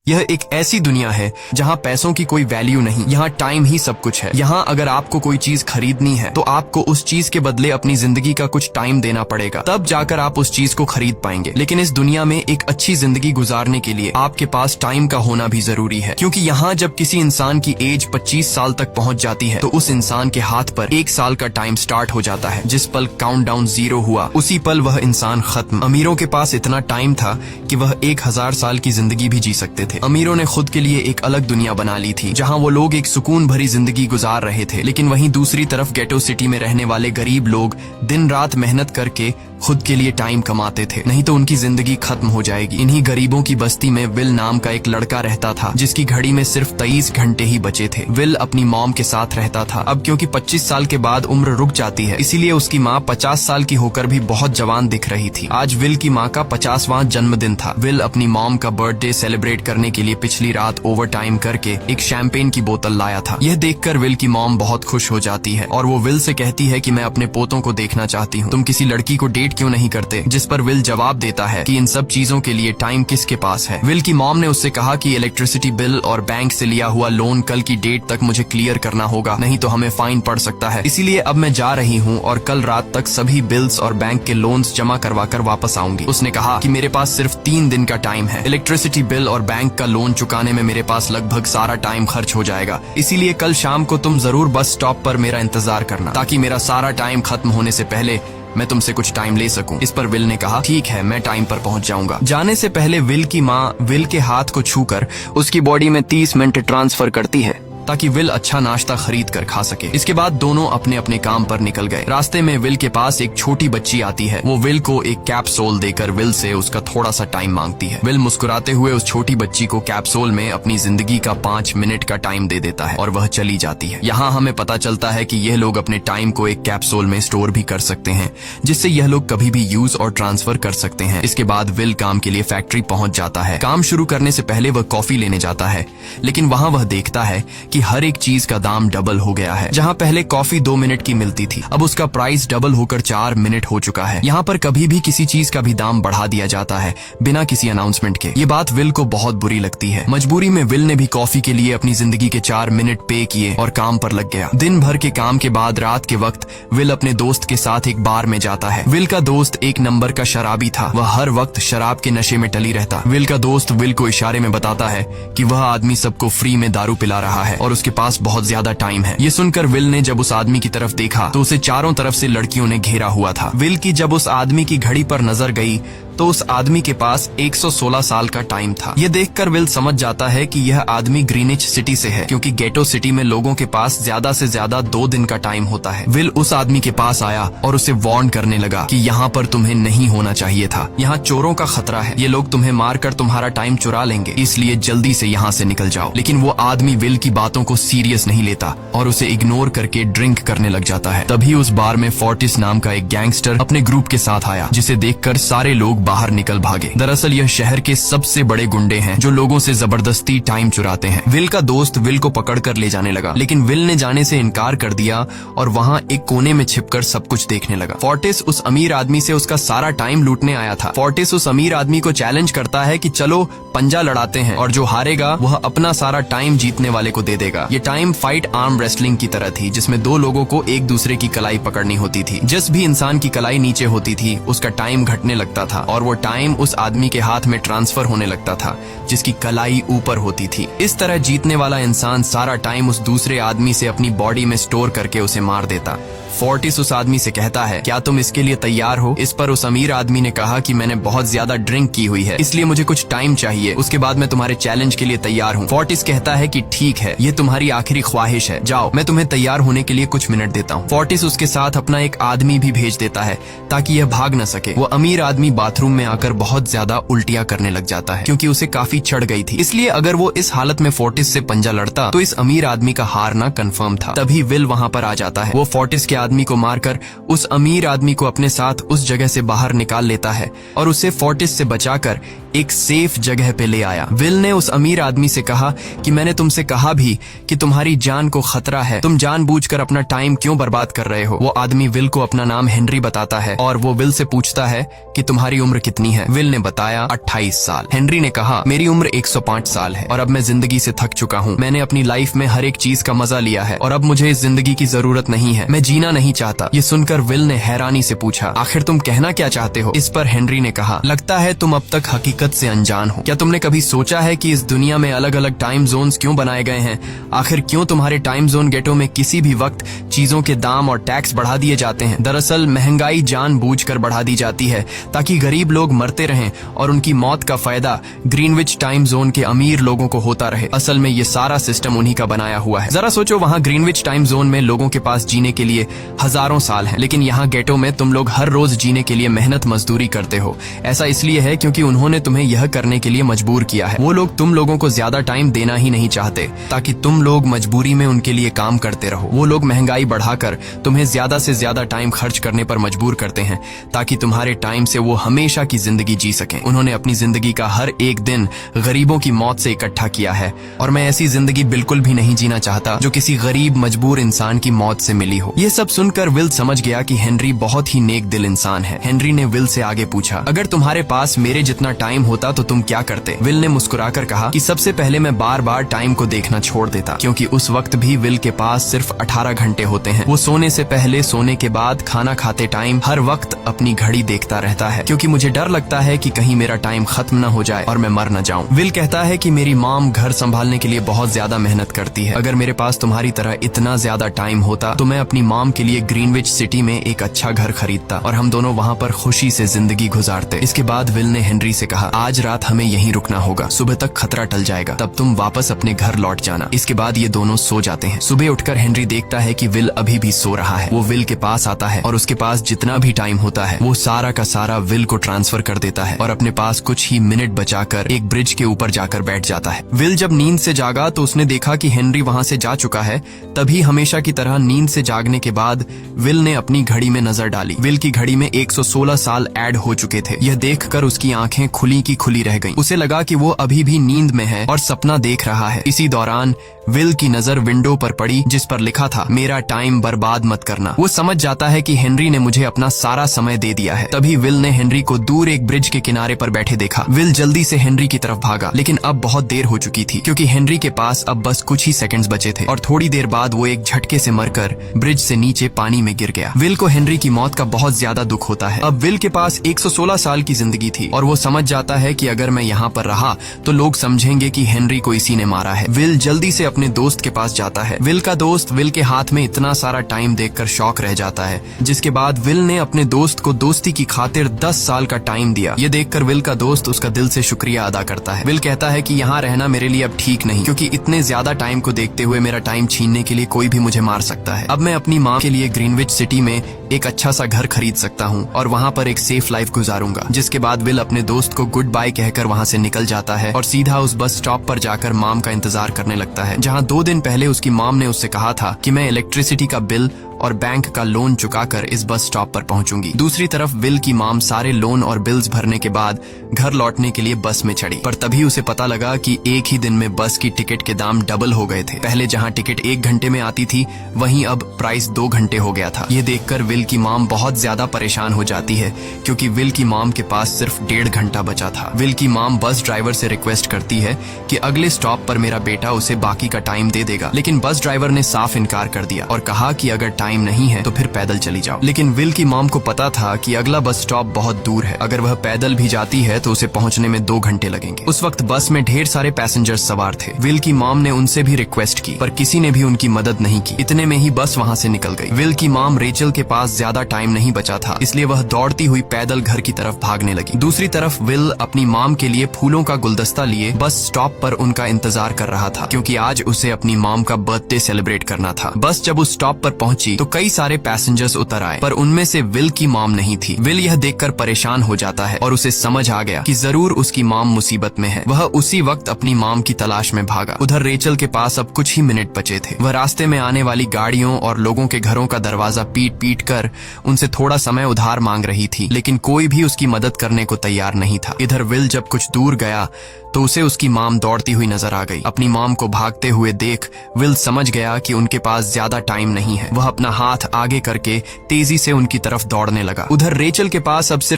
यह एक ऐसी दुनिया है जहाँ पैसों की कोई वैल्यू नहीं, यहाँ टाइम ही सब कुछ है। यहाँ अगर आपको कोई चीज खरीदनी है तो आपको उस चीज के बदले अपनी जिंदगी का कुछ टाइम देना पड़ेगा, तब जाकर आप उस चीज को खरीद पाएंगे। लेकिन इस दुनिया में एक अच्छी जिंदगी गुजारने के लिए आपके पास टाइम का होना भी जरूरी है, क्योंकि यहाँ जब किसी इंसान की एज 25 साल तक पहुँच जाती है तो उस इंसान के हाथ पर 1 साल का टाइम स्टार्ट हो जाता है। जिस पल काउंटडाउन 0 हुआ उसी पल वह इंसान खत्म। अमीरों के पास इतना टाइम था कि वह 1000 साल की जिंदगी भी जी सकते थे। अमीरों ने खुद के लिए एक अलग दुनिया बना ली थी जहां वो लोग एक सुकून भरी जिंदगी गुजार रहे थे, लेकिन वहीं दूसरी तरफ गेटो सिटी में रहने वाले गरीब लोग दिन रात मेहनत करके खुद के लिए टाइम कमाते थे, नहीं तो उनकी जिंदगी खत्म हो जाएगी। इन्हीं गरीबों की बस्ती में विल नाम का एक लड़का रहता था जिसकी घड़ी में सिर्फ 23 घंटे ही बचे थे। विल अपनी मॉम के साथ रहता था। अब क्योंकि 25 साल के बाद उम्र रुक जाती है, इसीलिए उसकी माँ 50 साल की होकर भी बहुत जवान दिख रही थी। आज विल की माँ का 50वां जन्मदिन था। विल अपनी मॉम का बर्थडे सेलिब्रेट करने के लिए पिछली रात ओवर टाइम करके एक शैंपेन की बोतल लाया था। यह देखकर विल की मॉम बहुत खुश हो जाती है और वो विल से कहती है कि मैं अपने पोतों को देखना चाहती हूँ, तुम किसी लड़की को डेट क्यों नहीं करते? जिस पर विल जवाब देता है कि इन सब चीजों के लिए टाइम किसके पास है। विल की मॉम ने उससे कहा कि इलेक्ट्रिसिटी बिल और बैंक से लिया हुआ लोन कल की डेट तक मुझे क्लियर करना होगा, नहीं तो हमें फाइन पड़ सकता है। इसीलिए अब मैं जा रही हूँ और कल रात तक सभी बिल्स और बैंक के लोन्स जमा करवा कर वापस आऊंगी। उसने कहा कि मेरे पास सिर्फ 3 दिन का टाइम है। इलेक्ट्रिसिटी बिल और बैंक का लोन चुकाने में मेरे पास लगभग सारा टाइम खर्च हो जाएगा, इसीलिए कल शाम को तुम जरूर बस स्टॉप पर मेरा इंतजार करना, ताकि मेरा सारा टाइम खत्म होने से पहले मैं तुमसे कुछ टाइम ले सकूं। इस पर विल ने कहा ठीक है, मैं टाइम पर पहुंच जाऊंगा। जाने से पहले विल की माँ विल के हाथ को छूकर उसकी बॉडी में 30 मिनट ट्रांसफर करती है ताकि विल अच्छा नाश्ता खरीद कर खा सके। इसके बाद दोनों अपने अपने काम पर निकल गए। रास्ते में विल के पास एक छोटी बच्ची आती है। वो विल को एक कैप्सूल देकर विल से उसका थोड़ा सा टाइम मांगती है। विल मुस्कुराते हुए उस छोटी बच्ची को कैप्सूल में अपनी जिंदगी का 5 मिनट का टाइम दे देता है और वह चली जाती है। यहाँ हमें पता चलता है कि यह लोग अपने टाइम को एक कैप्सूल में स्टोर भी कर सकते हैं, जिससे यह लोग कभी भी यूज और ट्रांसफर कर सकते हैं। इसके बाद विल काम के लिए फैक्ट्री पहुंच जाता है। काम शुरू करने से पहले वह कॉफी लेने जाता है, लेकिन वहाँ वह देखता है कि हर एक चीज का दाम डबल हो गया है। जहां पहले कॉफी 2 मिनट की मिलती थी, अब उसका प्राइस डबल होकर 4 मिनट हो चुका है। यहाँ पर कभी भी किसी चीज का भी दाम बढ़ा दिया जाता है बिना किसी अनाउंसमेंट के। ये बात विल को बहुत बुरी लगती है। मजबूरी में विल ने भी कॉफी के लिए अपनी जिंदगी के 4 मिनट पे किए और काम पर लग गया। दिन भर के काम के बाद रात के वक्त विल अपने दोस्त के साथ एक बार में जाता है। विल का दोस्त एक नंबर का शराबी था। वह हर वक्त शराब के नशे में टली रहता। विल का दोस्त विल को इशारे में बताता है कि वह आदमी सबको फ्री में दारू पिला रहा है और उसके पास बहुत ज्यादा टाइम है। ये सुनकर विल ने जब उस आदमी की तरफ देखा तो उसे चारों तरफ से लड़कियों ने घेरा हुआ था। विल की जब उस आदमी की घड़ी पर नजर गई तो उस आदमी के पास 116 साल का टाइम था। ये देखकर विल समझ जाता है कि यह आदमी ग्रीनिच सिटी से है, क्योंकि गेटो सिटी में लोगों के पास ज्यादा से ज्यादा 2 दिन का टाइम होता है। विल उस आदमी के पास आया और उसे वार्न करने लगा कि यहाँ पर तुम्हें नहीं होना चाहिए था। यहाँ चोरों का खतरा है, ये लोग तुम्हें मारकर तुम्हारा टाइम चुरा लेंगे, इसलिए जल्दी से यहाँ से निकल जाओ। लेकिन वो आदमी विल की बातों को सीरियस नहीं लेता और उसे इग्नोर करके ड्रिंक करने लग जाता है। तभी उस बार में फोर्टिस नाम का एक गैंगस्टर अपने ग्रुप के साथ आया, जिसे देखकर सारे लोग बाहर निकल भागे। दरअसल यह शहर के सबसे बड़े गुंडे हैं जो लोगों से जबरदस्ती टाइम चुराते हैं। विल का दोस्त विल को पकड़कर ले जाने लगा, लेकिन विल ने जाने से इनकार कर दिया और वहाँ एक कोने में छिपकर सब कुछ देखने लगा। फोर्टिस उस अमीर आदमी से उसका सारा टाइम लूटने आया था। फोर्टिस उस अमीर आदमी को चैलेंज करता है कि चलो पंजा लड़ाते हैं और जो हारेगा वह अपना सारा टाइम जीतने वाले को दे देगा। ये टाइम फाइट आर्म रेसलिंग की तरह थी, जिसमें 2 लोगों को एक दूसरे की कलाई पकड़नी होती थी। जिस भी इंसान की कलाई नीचे होती थी उसका टाइम घटने लगता था और वो टाइम उस आदमी के हाथ में ट्रांसफर होने लगता था जिसकी कलाई ऊपर होती थी। इस तरह जीतने वाला इंसान सारा टाइम उस दूसरे आदमी से अपनी बॉडी में स्टोर करके उसे मार देता। फोर्टिस उस आदमी से कहता है, क्या तुम इसके लिए तैयार हो? इस पर उस अमीर आदमी ने कहा कि मैंने बहुत ज्यादा ड्रिंक की हुई है, इसलिए मुझे कुछ टाइम चाहिए, उसके बाद मैं तुम्हारे चैलेंज के लिए तैयार हूँ। फोर्टिस कहता है कि ठीक है, ये तुम्हारी आखिरी ख्वाहिश है, जाओ, मैं तुम्हें तैयार होने के लिए कुछ मिनट देता हूँ। फोर्टिस उसके साथ अपना एक आदमी भी भेज देता है ताकि यह भाग न सके। वो अमीर आदमी बाथरूम में आकर बहुत ज्यादा उल्टियां करने लग जाता है, क्योंकि उसे काफी चढ़ गई थी। इसलिए अगर वो इस हालत में फोर्टिस से पंजा लड़ता तो इस अमीर आदमी का हारना कंफर्म था। तभी विल वहाँ पर आ जाता है। वो फोर्टिस के आदमी को मारकर उस अमीर आदमी को अपने साथ उस जगह से बाहर निकाल लेता है और उसे फोर्टिस से बचाकर एक सेफ जगह पे ले आया। विल ने उस अमीर आदमी से कहा कि मैंने तुमसे कहा भी कि तुम्हारी जान को खतरा है, तुम जानबूझकर अपना टाइम क्यों बर्बाद कर रहे हो। वो आदमी विल को अपना नाम हेनरी बताता है और वो विल से पूछता है कि तुम्हारी उम्र कितनी है। विल ने बताया 28 साल। हेनरी ने कहा मेरी उम्र 105 साल है और अब मैं जिंदगी से थक चुका हूँ। मैंने अपनी लाइफ में हर एक चीज का मजा लिया है और अब मुझे इस जिंदगी की जरूरत नहीं है, मैं जीना नहीं चाहता। ये सुनकर विल ने हैरानी से पूछा आखिर तुम कहना क्या चाहते हो। इस पर हेनरी ने कहा लगता है तुम अब तक हकीकत से अनजान हो। क्या तुमने कभी सोचा है कि इस दुनिया में अलग अलग टाइम जोन्स क्यों बनाए गए हैं? आखिर क्यों तुम्हारे टाइम जोन गेटो में किसी भी वक्त चीजों के दाम और टैक्स बढ़ा दिए जाते हैं? दरअसल महंगाई जानबूझकर बढ़ा दी जाती है ताकि गरीब लोग मरते रहें और उनकी मौत का फायदा ग्रीनविच टाइम जोन के अमीर लोगों को होता रहे। असल में ये सारा सिस्टम उन्हीं का बनाया हुआ है। जरा सोचो, वहाँ ग्रीनविच टाइम जोन में लोगों के पास जीने के लिए हजारों साल हैं, लेकिन यहाँ गेटो में तुम लोग हर रोज जीने के लिए मेहनत मजदूरी करते हो। ऐसा इसलिए है क्योंकि उन्होंने तुम्हें यह करने के लिए मजबूर किया है। वो लोग तुम लोगों को ज्यादा टाइम देना ही नहीं चाहते ताकि तुम लोग मजबूरी में उनके लिए काम करते रहो। वो लोग महंगाई बढ़ाकर तुम्हें ज्यादा से ज्यादा टाइम खर्च करने पर मजबूर करते हैं ताकि तुम्हारे टाइम से वो हमेशा की जिंदगी जी सकें। उन्होंने अपनी जिंदगी का हर एक दिन गरीबों की मौत से इकट्ठा किया है और मैं ऐसी जिंदगी बिल्कुल भी नहीं जीना चाहता जो किसी गरीब मजबूर इंसान की मौत से मिली हो। ये सब सुनकर विल समझ गया कि हेनरी बहुत ही नेक दिल इंसान है। हेनरी ने विल से आगे पूछा अगर तुम्हारे पास मेरे जितना टाइम होता तो तुम क्या करते? विल ने मुस्कुराकर कहा कि सबसे पहले मैं बार बार टाइम को देखना छोड़ देता, क्योंकि उस वक्त भी विल के पास सिर्फ 18 घंटे होते हैं। वो सोने से पहले, सोने के बाद, खाना खाते टाइम हर वक्त अपनी घड़ी देखता रहता है क्योंकि मुझे डर लगता है कि कहीं मेरा टाइम खत्म न हो जाए और मैं मर न जाऊं। विल कहता है कि मेरी मॉम घर संभालने के लिए बहुत ज्यादा मेहनत करती है। अगर मेरे पास तुम्हारी तरह इतना ज्यादा टाइम होता तो मैं अपनी मॉम के लिए ग्रीनविच सिटी में एक अच्छा घर खरीदता और हम दोनों वहाँ पर खुशी से जिंदगी गुजारते। इसके बाद विल ने हेनरी से कहा आज रात हमें यहीं रुकना होगा, सुबह तक खतरा टल जाएगा, तब तुम वापस अपने घर लौट जाना। इसके बाद ये दोनों सो जाते हैं। सुबह उठकर हेनरी देखता है कि विल अभी भी सो रहा है। वो विल के पास आता है और उसके पास जितना भी टाइम होता है वो सारा का सारा विल को ट्रांसफर कर देता है और अपने पास कुछ ही मिनट बचाकर एक ब्रिज के ऊपर जाकर बैठ जाता है। विल जब नींद से जागा तो उसने देखा कि हेनरी वहाँ से जा चुका है। तभी हमेशा की तरह नींद से जागने के बाद विल ने अपनी घड़ी में नजर डाली। विल की घड़ी में 116 साल ऐड हो चुके थे। यह देखकर उसकी आंखें खुली की खुली रह गईं। उसे लगा कि वो अभी भी नींद में है और सपना देख रहा है। इसी दौरान विल की नजर विंडो पर पड़ी जिस पर लिखा था मेरा टाइम बर्बाद मत करना। वो समझ जाता है कि हेनरी ने मुझे अपना सारा समय दे दिया है। तभी विल ने हेनरी को दूर एक ब्रिज के किनारे पर बैठे देखा। विल जल्दी से हेनरी की तरफ भागा, लेकिन अब बहुत देर हो चुकी थी क्योंकि हेनरी के पास अब बस कुछ ही सेकंड्स बचे थे और थोड़ी देर बाद वो एक झटके से मरकर ब्रिज से नीचे पानी में गिर गया। विल को हेनरी की मौत का बहुत ज्यादा दुख होता है। अब विल के पास 116 साल की जिंदगी थी और वो समझ जाता है कि अगर मैं यहाँ पर रहा तो लोग समझेंगे कि हेनरी को इसी ने मारा है। विल जल्दी से अपने दोस्त के पास जाता है। विल का दोस्त विल के हाथ में इतना सारा टाइम देखकर शॉक रह जाता है, जिसके बाद विल ने अपने दोस्त को दोस्ती की खातिर 10 साल का टाइम दिया। ये देखकर विल का दोस्त उसका दिल से शुक्रिया अदा करता है। विल कहता है कि यहाँ रहना मेरे लिए अब ठीक नहीं, क्योंकि इतने ज्यादा टाइम को देखते हुए मेरा टाइम छीनने के लिए कोई भी मुझे मार सकता है। अब मैं अपनी माँ के लिए ग्रीनविच सिटी में एक अच्छा सा घर खरीद सकता हूँ और वहाँ पर एक सेफ लाइफ गुजारूंगा। जिसके बाद विल अपने दोस्त को गुड बाय कहकर वहाँ से निकल जाता है और सीधा उस बस स्टॉप पर जाकर मॉम का इंतजार करने लगता है, जहाँ 2 दिन पहले उसकी मॉम ने उससे कहा था कि मैं इलेक्ट्रिसिटी का बिल और बैंक का लोन चुकाकर इस बस स्टॉप पर पहुंचूंगी। दूसरी तरफ विल की मॉम सारे लोन और बिल्स भरने के बाद घर लौटने के लिए बस में चढ़ी, पर तभी उसे पता लगा कि एक ही दिन में बस की टिकट के दाम डबल हो गए थे। पहले जहां टिकट 1 घंटे में आती थी वहीं अब प्राइस 2 घंटे हो गया था। ये देखकर विल की मॉम बहुत ज्यादा परेशान हो जाती है क्योंकि विल की मॉम के पास सिर्फ 1.5 घंटा बचा था। विल की मॉम बस ड्राइवर से रिक्वेस्ट करती है कि अगले स्टॉप पर मेरा बेटा उसे बाकी का टाइम दे देगा, लेकिन बस ड्राइवर ने साफ इनकार कर दिया और कहा कि अगर टाइम नहीं है तो फिर पैदल चली जाओ। लेकिन विल की मॉम को पता था कि अगला बस स्टॉप बहुत दूर है, अगर वह पैदल भी जाती है तो उसे पहुंचने में 2 घंटे लगेंगे। उस वक्त बस में ढेर सारे पैसेंजर्स सवार थे। विल की मॉम ने उनसे भी रिक्वेस्ट की पर किसी ने भी उनकी मदद नहीं की। इतने में ही बस वहाँ से निकल गई। विल की मॉम रेचल के पास ज्यादा टाइम नहीं बचा था, इसलिए वह दौड़ती हुई पैदल घर की तरफ भागने लगी। दूसरी तरफ विल अपनी मॉम के लिए फूलों का गुलदस्ता लिए बस स्टॉप पर उनका इंतजार कर रहा था, क्योंकि आज उसे अपनी मॉम का बर्थडे सेलिब्रेट करना था। बस जब उस स्टॉप पर पहुंची तो कई सारे पैसेंजर्स उतर आए, पर उनमें से विल की मॉम नहीं थी। विल यह देखकर परेशान हो जाता है और उसे समझ आ गया कि जरूर उसकी मॉम मुसीबत में है। वह उसी वक्त अपनी मॉम की तलाश में भागा। उधर रेचल के पास अब कुछ ही मिनट बचे थे। वह रास्ते में आने वाली गाड़ियों और लोगों के घरों का दरवाजा पीट पीट कर उनसे थोड़ा समय उधार मांग रही थी, लेकिन कोई भी उसकी मदद करने को तैयार नहीं था। इधर विल जब कुछ दूर गया तो उसे उसकी मॉम दौड़ती हुई नजर आ गई। अपनी मॉम को भागते हुए देख विल समझ गया कि उनके पास ज्यादा टाइम नहीं है। वह अपना हाथ आगे करके तेजी से उनकी तरफ दौड़ने लगा। उधर रेचल के पास अब सिर्फ